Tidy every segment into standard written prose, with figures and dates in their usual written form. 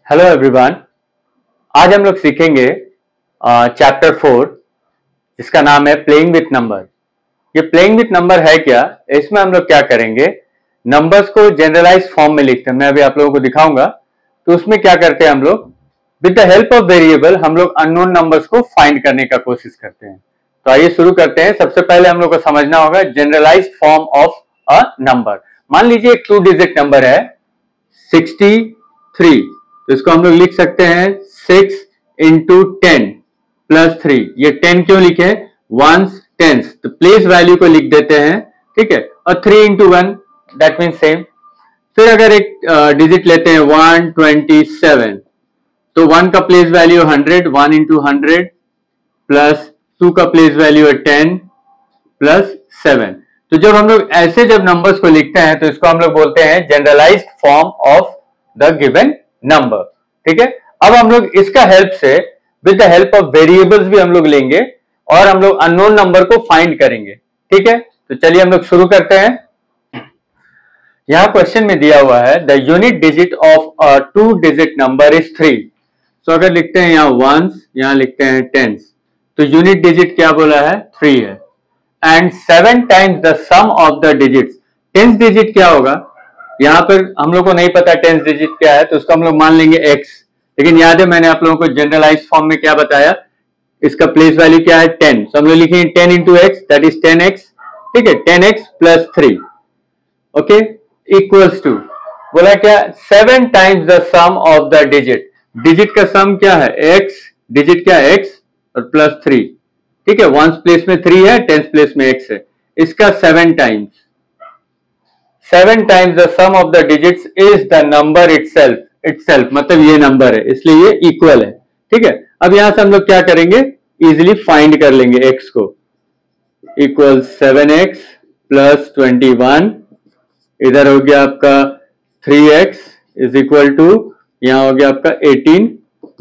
Hello everyone. आज हम लोग सीखेंगे चैप्टर 4 जिसका नाम है प्लेइंग विथ नंबर। ये प्लेइंग विथ नंबर है क्या? इसमें हम लोग क्या करेंगे, नंबर्स को जनरलाइज फॉर्म में लिखते हैं। मैं अभी आप लोगों को दिखाऊंगा। तो उसमें क्या करते हैं हम लोग, with the help of variable हम लोग अननोन नंबर्स को फाइंड करने का कोशिश करते हैं। तो आइए शुरू करते हैं। सबसे पहले हम लोग को समझना होगा generalise form of a number. मान लीजिए एक 2 डिजिट नंबर है 63, तो इसको हम लोग लिख सकते हैं 6 इंटू 10 प्लस 3। ये 10 क्यों लिखे? वंस टेंस, तो प्लेस वैल्यू को लिख देते हैं, ठीक है। और 3 इंटू 1 दैट मीन सेम। फिर अगर एक डिजिट लेते हैं 127, तो 1 का प्लेस वैल्यू 100, 1 इंटू 100 प्लस 2 का प्लेस वैल्यू है 10 प्लस 7। तो जब हम लोग ऐसे जब नंबर्स को लिखते हैं तो इसको हम लोग बोलते हैं generalised form of the given number, ठीक है। अब हम लोग इसका हेल्प से with the help of variables भी हम लोग लेंगे और हम लोग अननोन नंबर को फाइंड करेंगे, ठीक है। तो चलिए हम लोग शुरू करते हैं। यहां क्वेश्चन में दिया हुआ है the unit digit of a 2 digit number is 3। तो अगर लिखते हैं यहां वंस, यहां लिखते हैं टेंस, तो यूनिट डिजिट क्या बोला है? 3 है। And 7 times the sum of the digits. Tens digit क्या होगा? यहां पर हम लोग को नहीं पता टेंस डिजिट क्या है, तो उसको हम लोग मान लेंगे x। लेकिन याद है मैंने आप लोगों को जनरलाइज फॉर्म में क्या बताया, इसका प्लेस वैल्यू क्या है? 10। तो हम लोग लिखेंगे 10 into x that is 10x, ठीक है। 10x plus 3, okay, equals to बोला क्या? 7 times the sum of the digit. Digit का सम क्या है? x। डिजिट क्या है? x और प्लस 3, ठीक है। वंस प्लेस में 3 है, टेंस प्लेस में x है। इसका 7 times, 7 times the sum of the digits is the number itself मतलब ये नंबर है, इसलिए ये इक्वल है, ठीक है। अब यहां से हम लोग क्या करेंगे, इजिली फाइंड कर लेंगे x को। इक्वल 7x प्लस 21, इधर हो गया आपका 3x इज इक्वल टू, यहां हो गया आपका 18,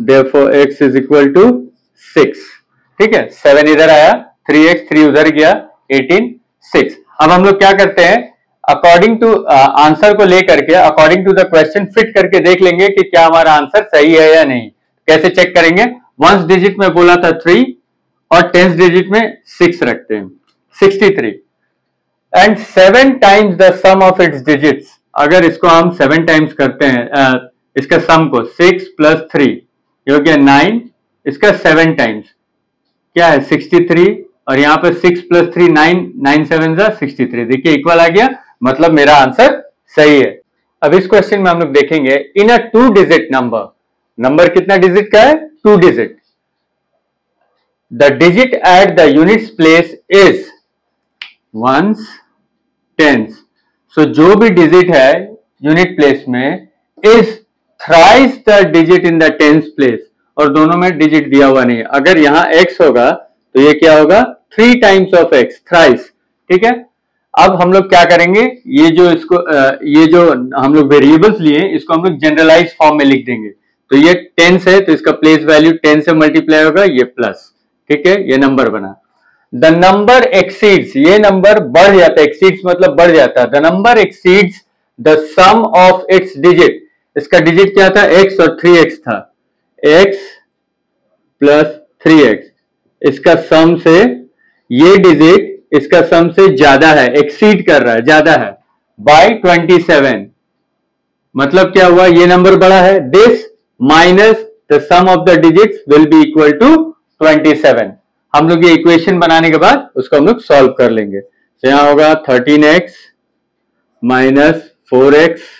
therefore x is equal to 6, ठीक है। 7 इधर आया, 3x, 3 उधर गया, 18, 6। अब हम लोग क्या करते हैं, अकॉर्डिंग टू आंसर को लेकर के according to the question fit करके देख लेंगे कि क्या हमारा आंसर सही है या नहीं। कैसे चेक करेंगे? वंस डिजिट में बोला था 3 और टेंस डिजिट में 6 रखते हैं, 63। And 7 times the sum of its digits. अगर इसको हम 7 टाइम्स करते हैं, इसका सम को 6 प्लस 3, ये हो गया 9। इसका 7 टाइम्स क्या है? 63, और यहां पर 6 प्लस 3 9, 9 7 63। देखिए इक्वल आ गया, मतलब मेरा आंसर सही है। अब इस क्वेश्चन में हम लोग देखेंगे in a 2 digit number. Number कितना डिजिट का है? 2 digit. The digit at the units place is once tens. So जो भी डिजिट है यूनिट प्लेस में is thrice the digit in the tens place, और दोनों में डिजिट दिया हुआ नहीं है। अगर यहां x होगा तो ये क्या होगा? 3 टाइम्स ऑफ x, थ्राइस, ठीक है। अब हम लोग क्या करेंगे, ये जो हम लोग वेरिएबल्स लिए इसको हम लोग जनरलाइज फॉर्म में लिख देंगे। तो ये 10 है तो इसका प्लेस वैल्यू 10 से मल्टीप्लाई होगा, ये प्लस, ठीक है, ये नंबर बना। द नंबर एक्सीड्स, ये नंबर बढ़ जाता है, एक्सीड्स मतलब बढ़ जाता है। The number exceeds the sum of its digit. इसका डिजिट क्या था? x और 3x था, x प्लस 3x। इसका सम से ये डिजिट इसका सम से ज्यादा है, एक्सीड कर रहा है, ज्यादा है, बाय 27। मतलब क्या हुआ? ये नंबर बड़ा है। This minus the sum of the digits will be equal to 27। हम लोग ये इक्वेशन बनाने के बाद उसको हम लोग सॉल्व कर लेंगे। तो यहां होगा 13x minus 4x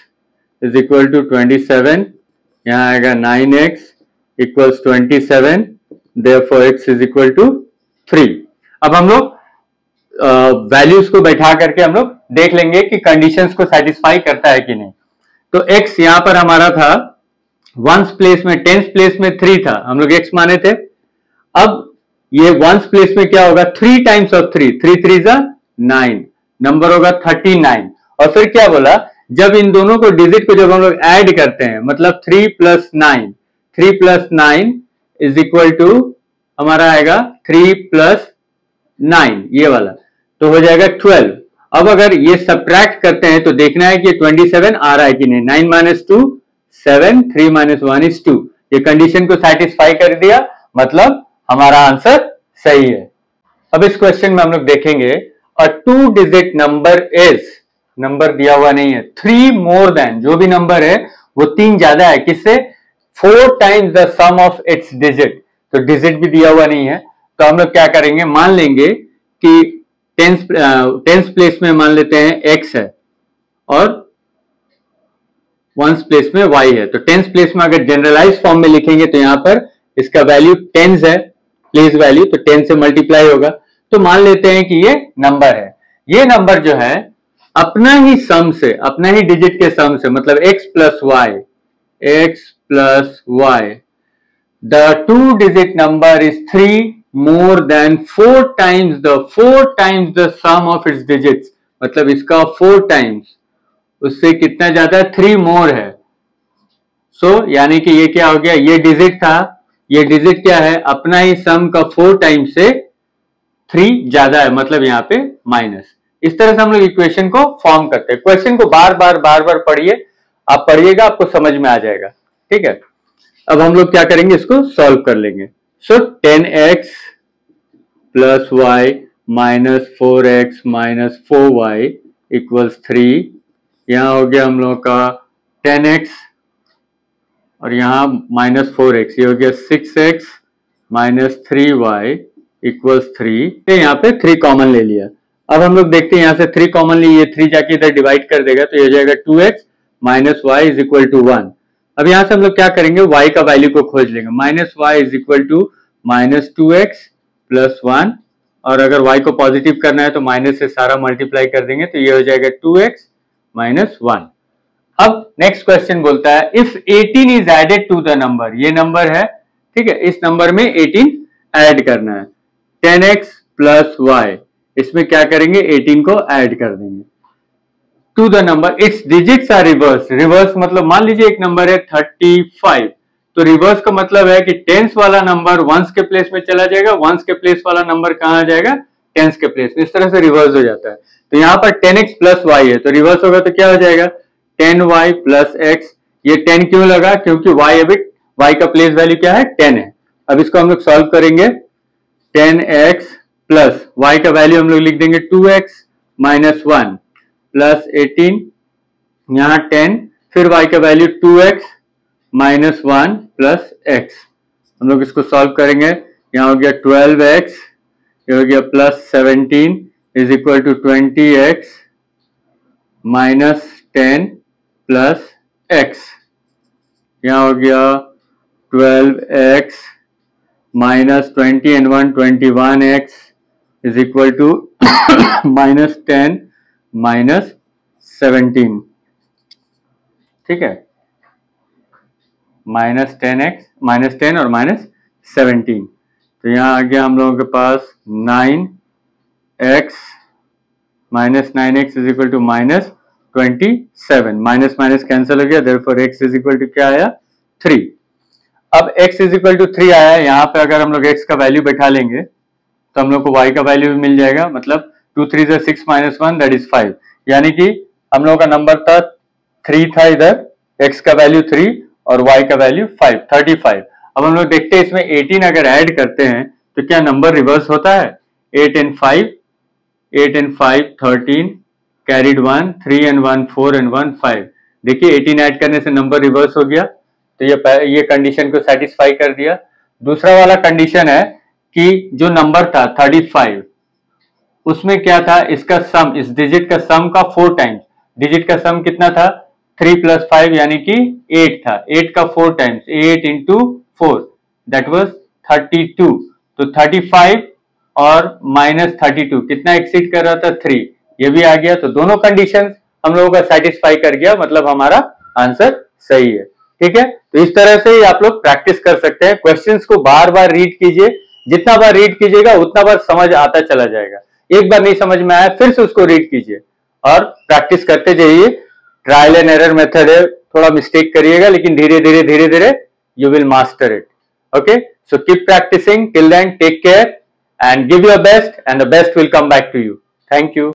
is equal to 27। यहां आएगा 9x equals 27, therefore x is equal to 3। अब हम लोग वैल्यूज को बैठा करके हम लोग देख लेंगे कि कंडीशंस को सेटिस्फाई करता है कि नहीं। तो x यहां पर हमारा था वंस प्लेस में, टेंस प्लेस में 3 था, हम लोग x माने थे। अब ये वंस प्लेस में क्या होगा? 3 टाइम्स ऑफ 3, 3 3 9, नंबर होगा 39। और फिर क्या बोला? जब इन दोनों को डिजिट को जब हम लोग ऐड करते हैं, मतलब 3 plus 9, 3 plus 9 is equal to हमारा आएगा 3 प्लस 9, ये वाला, तो हो जाएगा 12। अब अगर ये सब्ट्रैक्ट करते हैं तो देखना है कि 27 आ रहा है कि नहीं। 9 माइनस 2 7, 3 - 1 is 2। ये कंडीशन को सेटिस्फाई कर दिया, मतलब हमारा आंसर सही है। अब इस क्वेश्चन में हम लोग देखेंगे अ 2 डिजिट नंबर इज, नंबर दिया हुआ नहीं है, 3 मोर देन, जो भी नंबर है वो 3 ज्यादा है किससे, 4 times the sum of its digit. तो डिजिट भी दिया हुआ नहीं है, तो हम लोग क्या करेंगे, मान लेंगे कि टेंस प्लेस में मान लेते हैं x है और वंस प्लेस में y है। तो टेंस प्लेस में अगर जनरलाइज फॉर्म में लिखेंगे तो यहां पर इसका वैल्यू टेंस है, प्लेस वैल्यू, तो 10 से मल्टीप्लाई होगा। तो मान लेते हैं कि ये नंबर है, ये नंबर जो है अपना ही सम से, अपना ही डिजिट के सम से, मतलब x plus y, the 2 digit number is 3 more than 4 times the sum of its digits, मतलब इसका 4 टाइम्स, उससे कितना ज्यादा, 3 मोर है। सो यानी कि ये क्या हो गया, ये डिजिट था, ये डिजिट क्या है, अपना ही सम का 4 टाइम्स से 3 ज्यादा है, मतलब यहाँ पे माइनस। इस तरह से हम लोग इक्वेशन को फॉर्म करते हैं। क्वेश्चन को बार बार पढ़िए, आप पढ़िएगा आपको समझ में आ जाएगा, ठीक है। अब हम लोग क्या करेंगे, इसको सॉल्व कर लेंगे। So 10x plus y minus 4x minus 4y equals 3। यहां हो गया हम लोग का 10x और यहां माइनस 4x, ये हो गया 6x माइनस 3y इक्वल्स 3। यहाँ पे 3 कॉमन ले लिया। अब हम लोग देखते हैं, यहां से 3 कॉमन ली, ये 3 जाके इधर डिवाइड कर देगा, तो ये हो जाएगा 2x minus y is equal to 1। अब यहां से हम लोग क्या करेंगे, y का वैल्यू को खोज लेंगे, minus y is equal to minus 2x plus 1, और अगर y को पॉजिटिव करना है तो माइनस से सारा मल्टीप्लाई कर देंगे, तो ये हो जाएगा 2x माइनस 1। अब नेक्स्ट क्वेश्चन बोलता है if 18 is added to the number, ये नंबर है, ठीक है, इस नंबर में 18 ऐड करना है, 10x प्लस वाई, इसमें क्या करेंगे, 18 को ऐड कर देंगे to the number, its digits are reverse. Reverse मतलब मान लीजिए एक नंबर है 35, तो रिवर्स का मतलब है कि टेंस वाला नंबर वंस के प्लेस में चला जाएगा, वंस के प्लेस वाला नंबर कहां आ जाएगा, टेंस के प्लेस में। इस तरह से रिवर्स हो जाता है। तो यहाँ पर 10x प्लस वाई है, तो रिवर्स होगा तो क्या हो जाएगा, 10y प्लस x। ये 10 क्यों लगा, क्योंकि y का प्लेस वैल्यू क्या है, 10 है। अब इसको हम लोग सॉल्व करेंगे, 10x प्लस y का वैल्यू हम लोग लिख देंगे 2x माइनस 1 प्लस 18, यहां 10, फिर y का value 2x minus 1 plus x। हम लोग इसको सॉल्व करेंगे, यहां हो गया 12x, ये हो गया plus 17 is equal to 20x minus 10 plus x। यहां हो गया 12x minus 20 and 1 21x is equal to minus 10 minus 17, ठीक है, माइनस 10x माइनस 10 और माइनस 17। तो यहां आ गया हम लोगों के पास 9x minus 9x is equal to minus 27, minus minus cancel हो गया, therefore x is equal to क्या आया, 3। अब x इज इक्वल टू 3 आया, यहाँ पे अगर हम लोग x का वैल्यू बैठा लेंगे तो हम लोग को y का वैल्यू भी मिल जाएगा, मतलब 2 3 6 माइनस 1 दैट इज 5, यानी कि हम लोगों का नंबर था 3 था इधर, x का वैल्यू 3 और y का वैल्यू 5, 35। अब हम लोग देखते हैं इसमें 18 अगर ऐड करते हैं तो क्या नंबर रिवर्स होता है, 8 and 5 13 कैरिड 1, 3 and 1 4 and 1 5। देखिए 18 ऐड करने से नंबर रिवर्स हो गया, तो ये कंडीशन को सेटिस्फाई कर दिया। दूसरा वाला कंडीशन है कि जो नंबर था 35, उसमें क्या था, इसका सम, इस डिजिट का सम का 4 टाइम्स, डिजिट का सम कितना था, 3 प्लस 5 यानी कि 8 था, 8 का 4 टाइम्स, 8 इंटू 4 दैट वाज 32। तो 35 और माइनस 32 कितना एक्सीड कर रहा था, 3, ये भी आ गया। तो दोनों कंडीशन हम लोगों का सेटिस्फाई कर गया, मतलब हमारा आंसर सही है, ठीक है। तो इस तरह से ही आप लोग प्रैक्टिस कर सकते हैं। क्वेश्चंस को बार बार रीड कीजिए, जितना बार रीड कीजिएगा उतना बार समझ आता चला जाएगा। एक बार नहीं समझ में आया फिर से उसको रीड कीजिए और प्रैक्टिस करते जाइए। ट्रायल एंड एरर मेथड है, थोड़ा मिस्टेक करिएगा लेकिन धीरे धीरे you will master it. Okay, so keep practising, till then take care and give your best and the best will come back to you. Thank you.